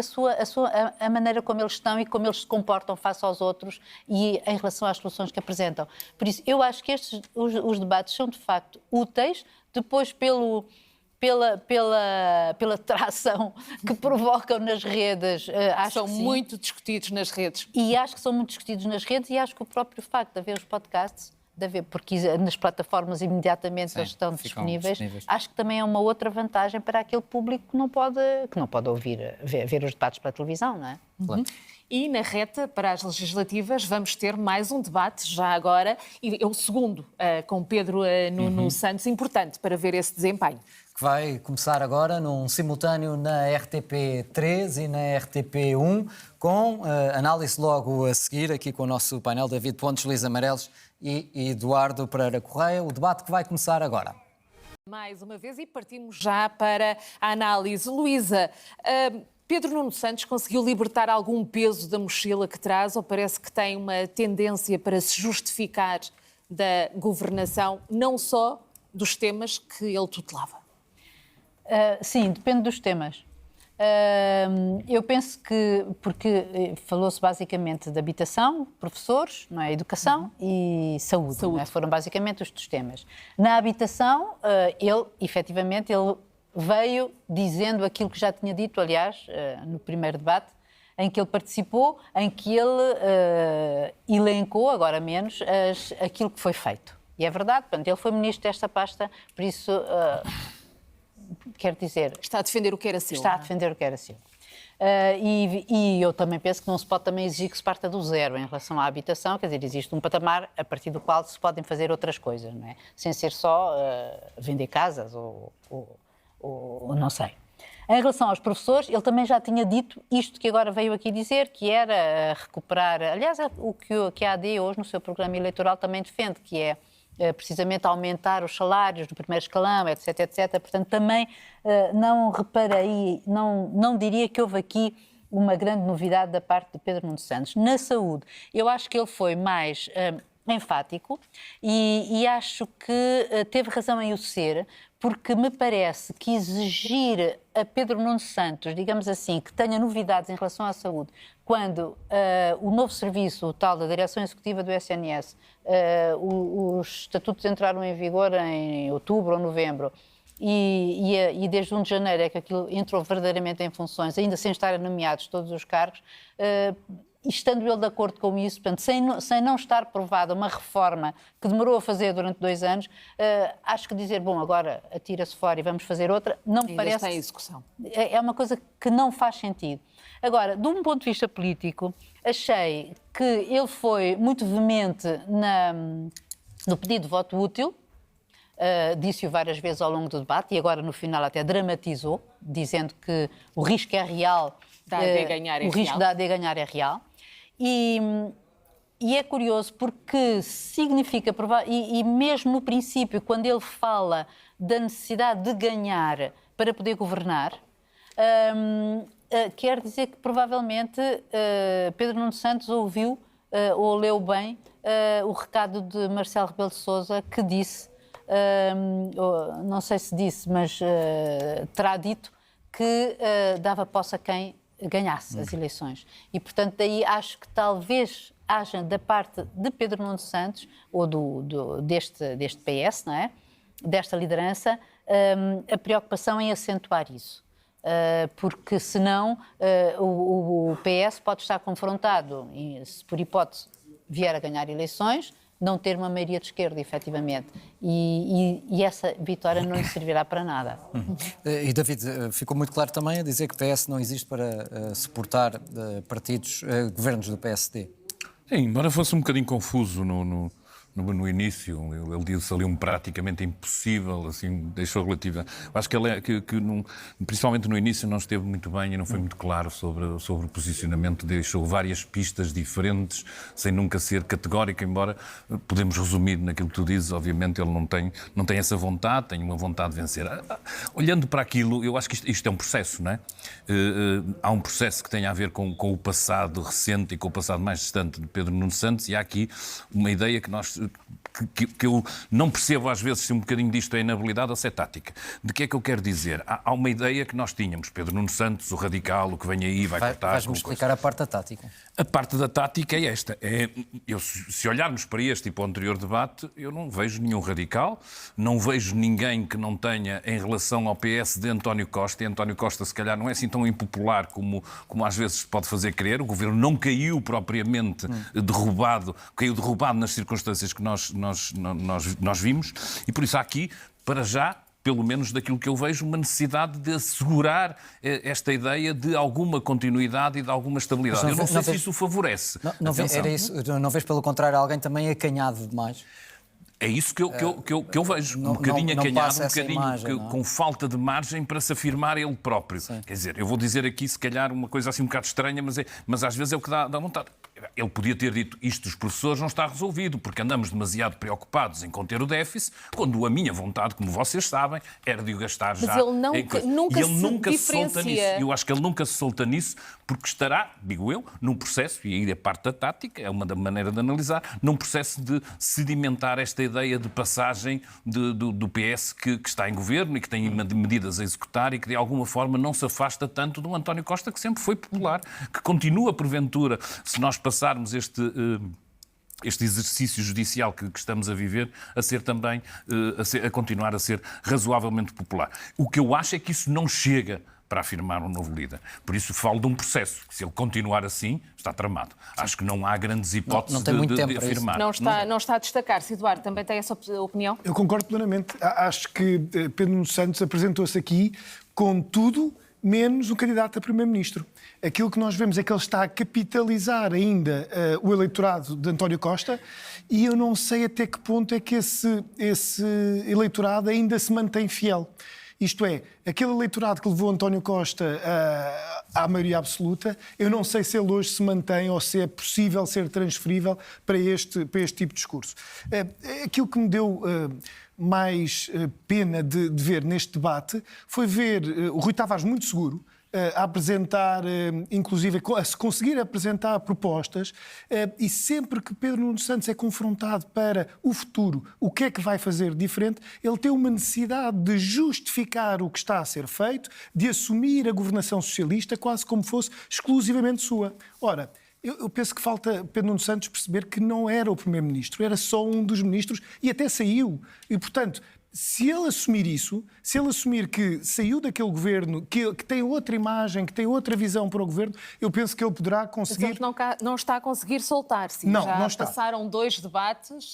a maneira como eles estão e como eles se comportam face aos outros e em relação às soluções que apresentam. Por isso, eu acho que os debates são de facto úteis, depois pela tração que provocam nas redes. Acho São que sim. muito discutidos nas redes. E acho que são muito discutidos nas redes e acho que o próprio facto de haver os podcasts, porque nas plataformas imediatamente eles estão disponíveis, acho que também é uma outra vantagem para aquele público que não pode ver os debates pela televisão, não é? Claro. E na reta para as legislativas vamos ter mais um debate já agora, e é o segundo, com Pedro Nuno Santos, importante para ver esse desempenho. Que vai começar agora num simultâneo na RTP3 e na RTP1, com análise logo a seguir, aqui com o nosso painel David Pontes, Luís Amarelos e Eduardo Pereira Correia. O debate que vai começar agora. Mais uma vez, e partimos já para a análise. Luísa, Pedro Nuno Santos conseguiu libertar algum peso da mochila que traz ou parece que tem uma tendência para se justificar da governação, não só dos temas que ele tutelava? Sim, depende dos temas. Eu penso que, porque falou-se basicamente de habitação, professores, não é? Educação e saúde. Não é? Foram basicamente os dos temas. Na habitação, ele veio dizendo aquilo que já tinha dito, aliás, no primeiro debate, em que ele participou, em que ele elencou, agora menos, aquilo que foi feito. E é verdade, portanto, ele foi ministro desta pasta, por isso... Quer dizer... Está a defender o que era seu. Está a defender o que era seu. E eu também penso que não se pode também exigir que se parta do zero em relação à habitação, quer dizer, existe um patamar a partir do qual se podem fazer outras coisas, não é? Sem ser só vender casas ou não sei. Em relação aos professores, ele também já tinha dito isto que agora veio aqui dizer, que era recuperar... Aliás, o que a AD hoje no seu programa eleitoral também defende, que é precisamente aumentar os salários do primeiro escalão, etc, etc. Portanto, também não reparei, não diria que houve aqui uma grande novidade da parte de Pedro Nuno Santos. Na saúde, eu acho que ele foi mais enfático e acho que teve razão em o ser, porque me parece que exigir a Pedro Nuno Santos, digamos assim, que tenha novidades em relação à saúde, quando o novo serviço, o tal da Direção Executiva do SNS, os estatutos entraram em vigor em outubro ou novembro, e desde 1 de janeiro é que aquilo entrou verdadeiramente em funções, ainda sem estarem nomeados todos os cargos, estando ele de acordo com isso, portanto, sem não estar provada uma reforma que demorou a fazer durante 2 anos, acho que dizer, bom, agora atira-se fora e vamos fazer outra, não me parece... Está em execução. É uma coisa que não faz sentido. Agora, de um ponto de vista político, achei que ele foi muito veemente no pedido de voto útil, disse-o várias vezes ao longo do debate e agora no final até dramatizou, dizendo que o risco é real, o risco da AD ganhar é real. E é curioso porque significa, e mesmo no princípio, quando ele fala da necessidade de ganhar para poder governar, quer dizer que provavelmente Pedro Nuno Santos ouviu ou leu bem o recado de Marcelo Rebelo de Sousa, que disse, não sei se disse, mas terá dito que dava posse a quem ganhasse as eleições. E, portanto, daí acho que talvez haja da parte de Pedro Nuno Santos, ou deste PS, não é? Desta liderança, a preocupação em acentuar isso. Porque senão o PS pode estar confrontado, se por hipótese vier a ganhar eleições, não ter uma maioria de esquerda, efetivamente. E essa vitória não lhe servirá para nada. E, David, ficou muito claro também a dizer que o PS não existe para suportar governos do PSD. Sim, embora fosse um bocadinho confuso no início, ele disse ali praticamente impossível, assim, deixou relativa. Acho que ele principalmente no início não esteve muito bem e não foi muito claro sobre o posicionamento, deixou várias pistas diferentes, sem nunca ser categórico, embora podemos resumir naquilo que tu dizes, obviamente ele não tem essa vontade, tem uma vontade de vencer. Olhando para aquilo, eu acho que isto é um processo, não é? Há um processo que tem a ver com o passado recente e com o passado mais distante de Pedro Nuno Santos, e há aqui uma ideia que eu não percebo às vezes se um bocadinho disto é inabilidade ou se é tática. De que é que eu quero dizer? Há uma ideia que nós tínhamos, Pedro Nuno Santos, o radical, o que vem aí, vai cortar... Vais-me explicar a parte da tática. A parte da tática é esta. Se olharmos para este e para o anterior debate, eu não vejo nenhum radical, não vejo ninguém que não tenha, em relação ao PS de António Costa, e António Costa se calhar não é assim tão impopular como às vezes se pode fazer crer, o governo não caiu propriamente derrubado, caiu derrubado nas circunstâncias que nós vimos, e por isso há aqui, para já, pelo menos daquilo que eu vejo, uma necessidade de assegurar esta ideia de alguma continuidade e de alguma estabilidade. Eu não sei se isso favorece. Não vês, pelo contrário, alguém também acanhado demais? É isso que eu vejo, um bocadinho acanhado, um bocadinho imagem, com falta de margem para se afirmar ele próprio. Sim. Quer dizer, eu vou dizer aqui, se calhar, uma coisa assim um bocado estranha, mas às vezes é o que dá vontade. Ele podia ter dito isto dos professores não está resolvido, porque andamos demasiado preocupados em conter o déficit, quando a minha vontade, como vocês sabem, era de o gastar já. Mas ele nunca se solta nisso. Eu acho que ele nunca se solta nisso, porque estará, digo eu, num processo, e aí é parte da tática, é uma maneira de analisar, num processo de sedimentar esta ideia de passagem do PS que está em governo e que tem medidas a executar e que de alguma forma não se afasta tanto do António Costa, que sempre foi popular, que continua, porventura, se nós passarmos este exercício judicial que estamos a viver, a ser também, a continuar a ser razoavelmente popular. O que eu acho é que isso não chega para afirmar um novo líder. Por isso falo de um processo. Se ele continuar assim, está tramado. Acho que não há grandes hipóteses de afirmar. Não está a destacar-se. Eduardo, também tem essa opinião? Eu concordo plenamente. Acho que Pedro Nuno Santos apresentou-se aqui com tudo menos um candidato a primeiro-ministro. Aquilo que nós vemos é que ele está a capitalizar ainda o eleitorado de António Costa e eu não sei até que ponto é que esse eleitorado ainda se mantém fiel. Isto é, aquele eleitorado que levou António Costa à maioria absoluta, eu não sei se ele hoje se mantém ou se é possível ser transferível para este tipo de discurso. Aquilo que me deu mais pena de ver neste debate foi ver o Rui Tavares muito seguro, a apresentar, inclusive, a se conseguir apresentar propostas e sempre que Pedro Nuno Santos é confrontado para o futuro, o que é que vai fazer diferente, ele tem uma necessidade de justificar o que está a ser feito, de assumir a governação socialista quase como fosse exclusivamente sua. Ora, eu penso que falta Pedro Nuno Santos perceber que não era o primeiro-ministro, era só um dos ministros e até saiu. E, portanto, se ele assumir isso, se ele assumir que saiu daquele governo, que tem outra imagem, que tem outra visão para o governo, eu penso que ele poderá conseguir... Mas não está a conseguir soltar-se. Não está. Passaram 2 debates.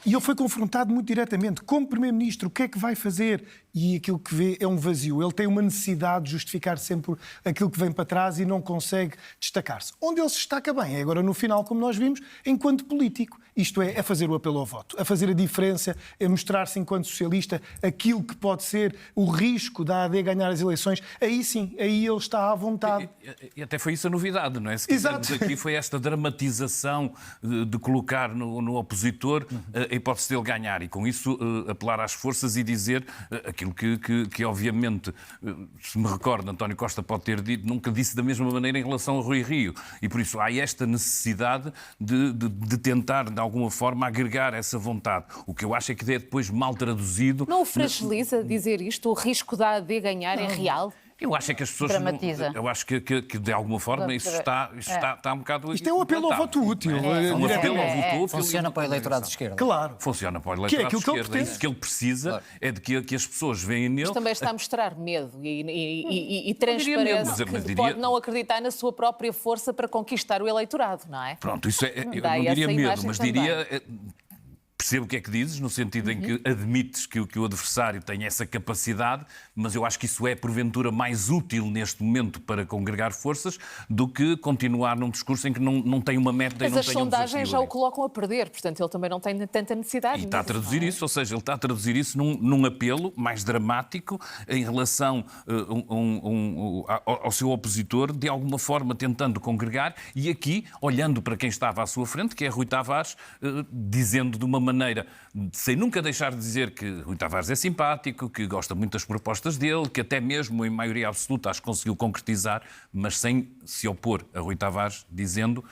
E ele foi confrontado muito diretamente. Como primeiro-ministro, o que é que vai fazer? E aquilo que vê é um vazio. Ele tem uma necessidade de justificar sempre aquilo que vem para trás e não consegue destacar-se. Onde ele se destaca bem é agora no final, como nós vimos, enquanto político. Isto é fazer o apelo ao voto, a fazer a diferença, a mostrar-se enquanto socialista aquilo que pode ser o risco da AD ganhar as eleições. Aí sim, aí ele está à vontade. E até foi isso a novidade, não é? Se quisermos aqui foi esta dramatização de colocar no opositor a hipótese dele ganhar e com isso apelar às forças e dizer aquilo que obviamente, se me recordo, António Costa pode ter dito, nunca disse da mesma maneira em relação a Rui Rio. E por isso há esta necessidade de tentar, de alguma forma, agregar essa vontade. O que eu acho é que é depois mal traduzido. Não o fragiliza dizer isto? O risco da AD ganhar é real? Eu acho é que as pessoas... Dramatiza. Eu acho que de alguma forma isso está um bocado... Isto é um apelo ao voto útil. Um apelo ao voto útil. Funciona para o eleitorado de esquerda. Claro. Funciona para o eleitorado de esquerda. Que Isso que ele precisa é de que as pessoas veem nele... Mas também está a mostrar medo e transparência que pode não acreditar na sua própria força para conquistar o eleitorado, não é? Pronto, isso eu não diria medo, mas diria... Percebo o que é que dizes, no sentido em que admites que o adversário tem essa capacidade, mas eu acho que isso é, porventura, mais útil neste momento para congregar forças do que continuar num discurso em que não tem uma meta e não tem um desafio. Mas as sondagens já o colocam a perder, portanto ele também não tem tanta necessidade. E está a traduzir isso, ou seja, ele está a traduzir isso num apelo mais dramático em relação ao seu opositor, de alguma forma tentando congregar, e aqui, olhando para quem estava à sua frente, que é Rui Tavares, dizendo de uma maneira, sem nunca deixar de dizer que Rui Tavares é simpático, que gosta muito das propostas dele, que até mesmo em maioria absoluta as conseguiu concretizar, mas sem se opor a Rui Tavares, dizendo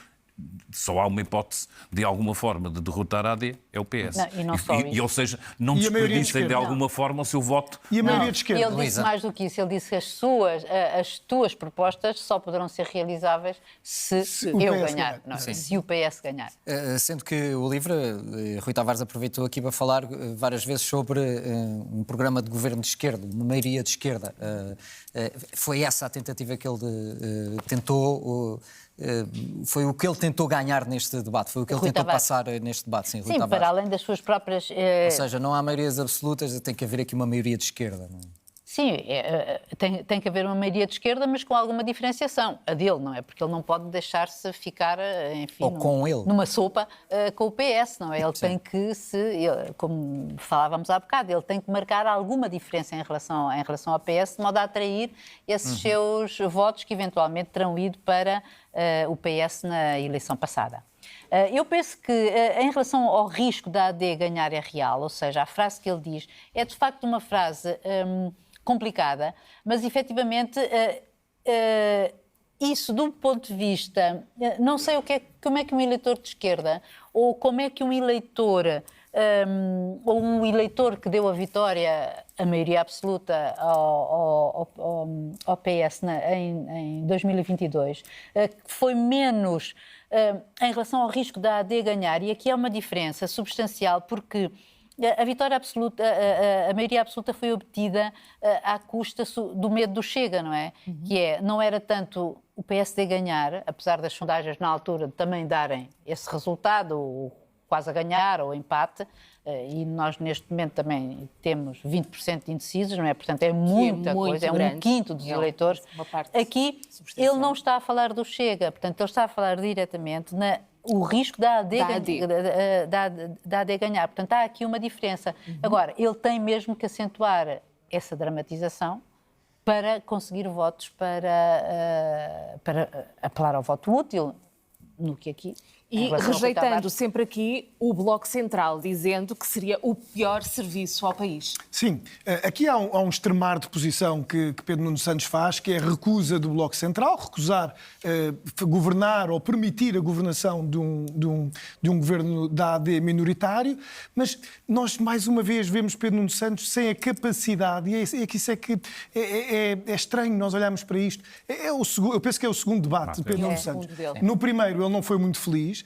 só há uma hipótese, de alguma forma, de derrotar a AD, é o PS. Não, e não só isso. Ou seja, não desperdicem de alguma forma o seu voto. E a maioria de esquerda. Ele disse mais do que isso. Ele disse que as tuas propostas só poderão ser realizáveis se eu ganhar. Não, se o PS ganhar. Sendo que o LIVRE, Rui Tavares aproveitou aqui para falar várias vezes sobre um programa de governo de esquerda, uma maioria de esquerda. Foi essa a tentativa que ele tentou... foi o que ele tentou ganhar neste debate, foi o que ele tentou passar neste debate. Sim, Rui Tavares. Para além das suas próprias... Ou seja, não há maiorias absolutas, tem que haver aqui uma maioria de esquerda. Não é? Sim, tem que haver uma maioria de esquerda, mas com alguma diferenciação. A dele, não é? Porque ele não pode deixar-se ficar, enfim, numa sopa com o PS, não é? Ele tem que como falávamos há bocado, ele tem que marcar alguma diferença em relação ao PS, de modo a atrair esses seus votos que eventualmente terão ido para o PS na eleição passada. Eu penso que, em relação ao risco da AD ganhar é real, ou seja, a frase que ele diz é de facto uma frase complicada, mas efetivamente isso, de um ponto de vista, não sei como é que um eleitor de esquerda, ou como é que um eleitor, ou um eleitor que deu a vitória, a maioria absoluta, ao PS em 2022, que foi menos em relação ao risco da AD ganhar, e aqui há uma diferença substancial, porque a vitória absoluta, a maioria absoluta foi obtida à custa do medo do Chega, não é? Não era tanto o PSD ganhar, apesar das sondagens na altura também darem esse resultado, ou quase a ganhar, ou empate, e nós neste momento também temos 20% de indecisos, não é? Portanto, é muita coisa, é um quinto dos eleitores. Aqui ele não está a falar do Chega, portanto, ele está a falar diretamente o risco da AD ganhar. Portanto, há aqui uma diferença. Agora, ele tem mesmo que acentuar essa dramatização para conseguir votos, para apelar ao voto útil, no que aqui... E rejeitando sempre aqui o Bloco Central, dizendo que seria o pior serviço ao país. Sim, aqui há um extremar de posição que Pedro Nuno Santos faz, que é a recusa do Bloco Central, recusar governar ou permitir a governação de um governo da AD minoritário, mas nós mais uma vez vemos Pedro Nuno Santos sem a capacidade, e é estranho nós olharmos para isto. Eu penso que é o segundo debate de Pedro Nuno Santos. No primeiro ele não foi muito feliz,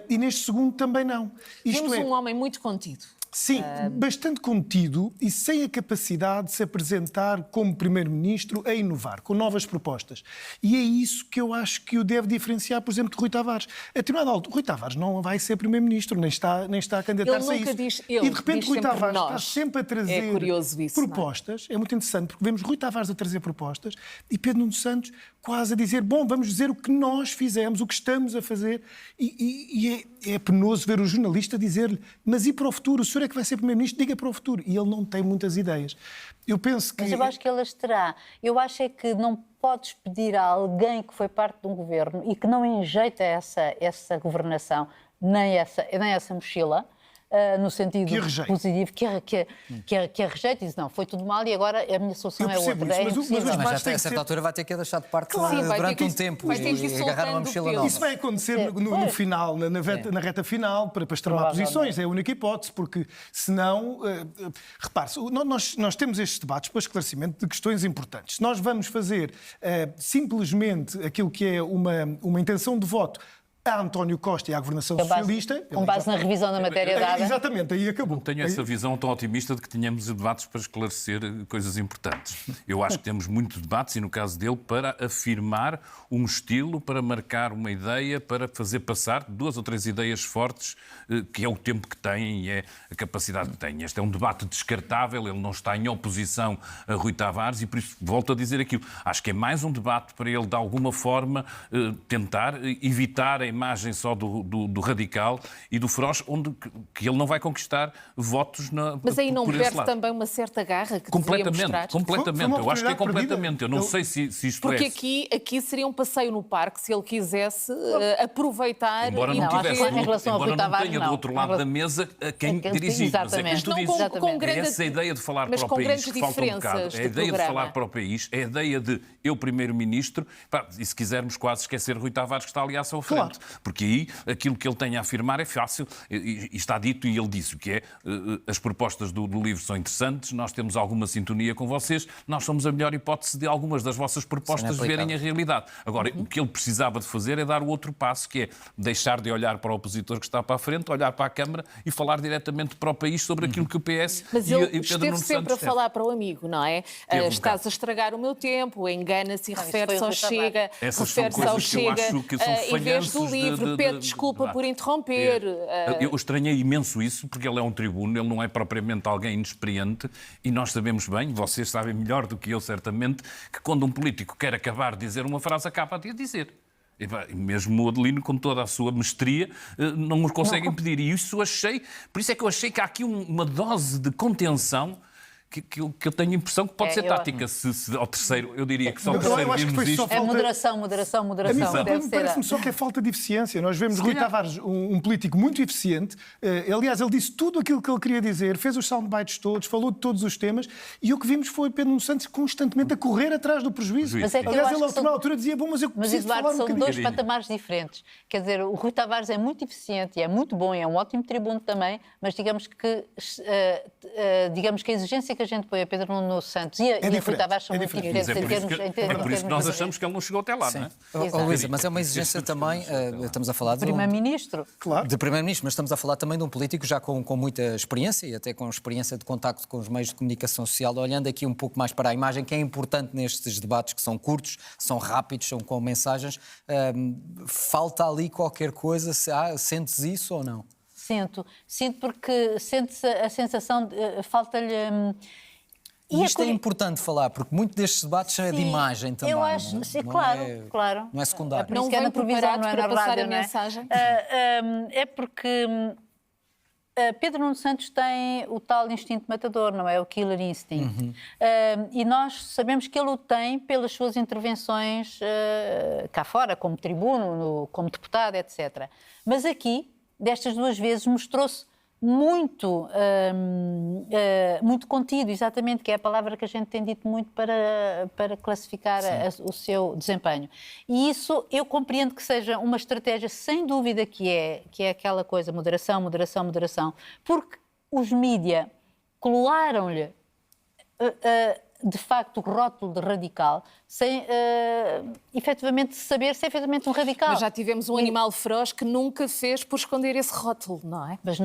e neste segundo também não. Temos um homem muito contido. Sim, bastante contido e sem a capacidade de se apresentar como Primeiro-Ministro a inovar, com novas propostas. E é isso que eu acho que o deve diferenciar, por exemplo, de Rui Tavares. A determinada altura, Rui Tavares não vai ser Primeiro-Ministro, nem está a candidatar-se a isso. E de repente Rui Tavares está sempre a trazer propostas. É muito interessante, porque vemos Rui Tavares a trazer propostas e Pedro Nuno Santos quase a dizer, bom, vamos dizer o que nós fizemos, o que estamos a fazer. E é penoso ver o jornalista dizer-lhe, mas e para o futuro? O senhor é que vai ser Primeiro-Ministro, diga para o futuro. E ele não tem muitas ideias. Eu penso que... Mas eu acho que ele as terá. Eu acho é que não podes pedir a alguém que foi parte de um governo e que não enjeita essa governação, nem essa mochila, no sentido positivo, que a rejeita e diz, não, foi tudo mal e agora a minha solução é outra. Mas a certa altura vai ter que deixar de parte durante um tempo e agarrar uma mochila nova. Isso vai acontecer no final, na reta final, para extremar posições. É a única hipótese, porque senão... Repare-se, nós temos estes debates para esclarecimento de questões importantes. Se nós vamos fazer simplesmente aquilo que é uma intenção de voto a António Costa e à governação socialista... Com base na revisão da matéria dada. Exatamente, aí acabou. Não tenho essa visão tão otimista de que tenhamos debates para esclarecer coisas importantes. Eu acho que temos muitos debates, e no caso dele, para afirmar um estilo, para marcar uma ideia, para fazer passar 2 ou 3 ideias fortes, que é o tempo que tem e é a capacidade que tem. Este é um debate descartável, ele não está em oposição a Rui Tavares, e por isso volto a dizer aquilo. Acho que é mais um debate para ele, de alguma forma, tentar evitar a imagem só do radical e do feroz, onde que ele não vai conquistar votos Mas aí não perde também uma certa garra que completamente. Eu acho que é completamente. Eu não sei se isto porque aqui seria um passeio no parque se ele quisesse aproveitar... Embora não tivesse, embora não tenha do outro lado da mesa quem dirigir. Mas é que tu dizes, é essa ideia de falar para o país que falta um bocado. É a ideia de falar para o país, é a ideia de eu Primeiro-Ministro, e se quisermos quase esquecer Rui Tavares que está ali à sua frente. Porque aí aquilo que ele tem a afirmar é fácil, e está dito, e ele disse o que é, as propostas do livro são interessantes, nós temos alguma sintonia com vocês, nós somos a melhor hipótese de algumas das vossas propostas verem a realidade. Agora, o que ele precisava de fazer é dar o outro passo, que é deixar de olhar para o opositor que está para a frente, olhar para a Câmara e falar diretamente para o país sobre aquilo que o PS Mas ele esteve sempre a falar para o amigo, não é? Estás a estragar o meu tempo, engana-se e refere-se ao Chega, refere-se ao Chega, eu acho que são falhanços livre, pede desculpa por interromper. Eu estranhei imenso isso, porque ele é um tribuno, ele não é propriamente alguém inexperiente, e nós sabemos bem, vocês sabem melhor do que eu certamente, que quando um político quer acabar de dizer uma frase, acaba de a dizer. E mesmo o Adelino, com toda a sua mestria, não o consegue impedir. E isso achei, por isso é que eu achei que há aqui uma dose de contenção que eu tenho a impressão que pode ser tática. Se ao terceiro, eu diria que só ao terceiro vimos isto. É moderação. Parece-me só que é falta de eficiência. Nós vemos Rui Tavares, um político muito eficiente. Aliás, ele disse tudo aquilo que ele queria dizer, fez os soundbites todos, falou de todos os temas, e o que vimos foi Pedro Nuno Santos constantemente a correr atrás do prejuízo. Mas é que aliás, ele a uma altura dizia, mas eu preciso falar um bocadinho. São dois patamares diferentes. Quer dizer, o Rui Tavares é muito eficiente e é muito bom, e é um ótimo tribuno também, mas digamos que a exigência que a gente põe a Pedro Nuno Santos e a Rui Tavares são muito diferentes em termos... É por isso que nós achamos que ele não chegou até lá, não é? Luísa, mas é uma exigência também, estamos a falar de Primeiro-Ministro. Claro. De Primeiro-Ministro, mas estamos a falar também de um político já com muita experiência e até com experiência de contacto com os meios de comunicação social, olhando aqui um pouco mais para a imagem, que é importante nestes debates que são curtos, são rápidos, são com mensagens. Falta ali qualquer coisa, sentes isso ou não? Sinto porque sente-se a sensação de falta-lhe... E isto é importante falar, porque muito destes debates é de imagem também. Eu acho, não, sim, não claro. Não é secundário. Por isso Não que é na vem previsão, preparado não é para na passar rádio, a não é? mensagem? É porque Pedro Nuno Santos tem o tal instinto matador, não é? O killer instinct. E nós sabemos que ele o tem pelas suas intervenções cá fora, como tribuno, como deputado, etc. Mas aqui, destas duas vezes, mostrou-se muito contido, exatamente, que é a palavra que a gente tem dito muito para classificar o seu desempenho. E isso eu compreendo que seja uma estratégia, sem dúvida, que é aquela coisa, moderação, porque os mídia colaram-lhe de facto o rótulo de radical sem efetivamente saber se é efetivamente um radical. Mas já tivemos um animal feroz que nunca fez por esconder esse rótulo, não é? Mas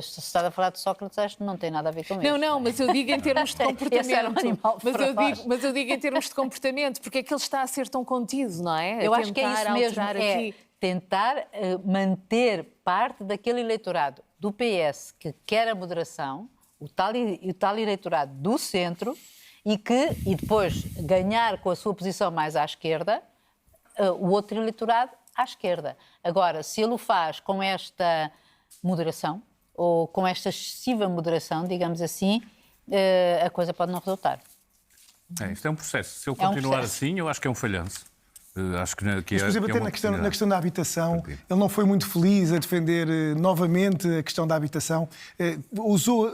se está a falar de Sócrates, acho que não tem nada a ver com isso. Não, mas eu digo em termos de comportamento. Esse era um animal feroz. Mas eu digo em termos de comportamento, porque é que ele está a ser tão contido, não é? Eu acho que é isso mesmo, tentar manter parte daquele eleitorado do PS que quer a moderação, o tal eleitorado do centro, e depois ganhar com a sua posição mais à esquerda o outro eleitorado à esquerda. Agora, se ele o faz com esta moderação, ou com esta excessiva moderação, digamos assim, a coisa pode não resultar. Isto é um processo. Se ele continuar assim, eu acho que é um falhanço. Acho que mas, por exemplo, até na questão da habitação, ele não foi muito feliz a defender novamente a questão da habitação. Usou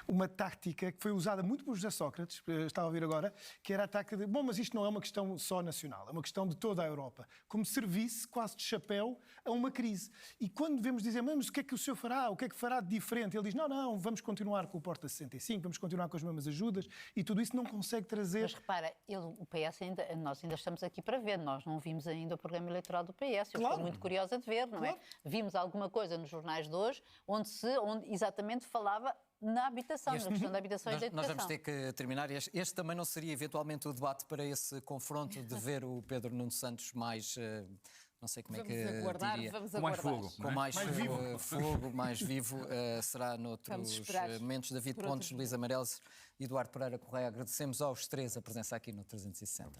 uma tática que foi usada muito por José Sócrates, estava a ouvir agora, que era a tática de, mas isto não é uma questão só nacional, é uma questão de toda a Europa. Como serviço quase de chapéu a uma crise. E quando vemos dizer, mas o que é que o senhor fará? O que é que fará de diferente? Ele diz, não, vamos continuar com o Porta 65, vamos continuar com as mesmas ajudas, e tudo isso não consegue trazer... Mas repara, o PS nós ainda estamos aqui para ver, nós não vimos ainda o programa eleitoral do PS. Eu estou muito curiosa de ver, não é? Vimos alguma coisa nos jornais de hoje onde exatamente falava na habitação, na questão da habitação e da educação. Nós vamos ter que terminar. Este também não seria eventualmente o debate para esse confronto de ver o Pedro Nuno Santos mais... não sei como vamos é que aguardar, diria. vamos com aguardar. mais fogo. Com mais fogo, mais vivo, será noutros momentos. David Pontes, Luísa Meireles e Eduardo Pereira Correia. Agradecemos aos três a presença aqui no 360.